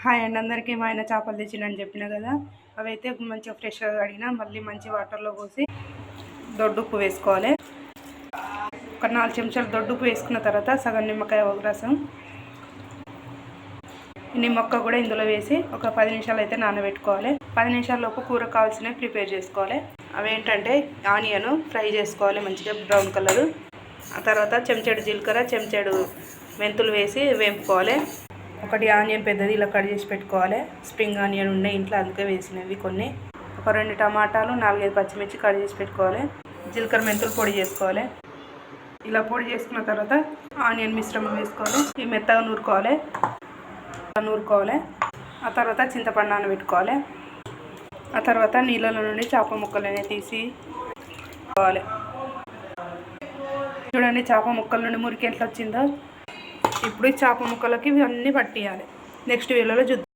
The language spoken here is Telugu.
హాయ్ అండి అందరికీ. మా ఆయన చేపలు తెచ్చిండని చెప్పిన కదా, అవైతే మంచిగా ఫ్రెష్గా కడిగిన మళ్ళీ మంచి వాటర్లో పోసి దొడ్డుప్పు వేసుకోవాలి. ఒక 4 చెంచాలు దొడ్డుప్పు వేసుకున్న తర్వాత సగం నిమ్మకాయ రసం, నిమ్మక్క కూడా ఇందులో వేసి ఒక 10 నిమిషాలు అయితే నానబెట్టుకోవాలి. 10 నిమిషాల లోపు కూర కావాల్సినవి ప్రిపేర్ చేసుకోవాలి. అవేంటంటే ఆనియన్ ఫ్రై చేసుకోవాలి మంచిగా బ్రౌన్ కలరు. ఆ తర్వాత చెంచాడు జీలకర్ర, చెంచాడు మెంతులు వేసి వేపుకోవాలి. ఒకటి ఆనియన్ పెద్దది ఇలా కట్ చేసి పెట్టుకోవాలి. స్ప్రింగ్ ఆనియన్ ఉన్నాయి ఇంట్లో, అందుకే వేసినవి కొన్ని. ఒక 2 టమాటాలు, 4-5 పచ్చిమిర్చి కట్ చేసి పెట్టుకోవాలి. జీలకర్ర మెంతులు పొడి చేసుకోవాలి. ఇలా పొడి చేసుకున్న తర్వాత ఆనియన్ మిశ్రమం వేసుకోవాలి. ఈ మెత్తగా నూరుకోవాలి. ఆ తర్వాత చింతపండు నానబెట్టుకోవాలి. ఆ తర్వాత నీళ్ళలో నుండి చేప ముక్కలనే తీసి పోవాలి. చూడండి చేప ముక్కల నుండి మురికి ఎట్లా వచ్చిందో. ఇప్పుడు ఈ చేప ముక్కలకి ఇవన్నీ పట్టియాలి. నెక్స్ట్ వీడియోలో చూద్దాం.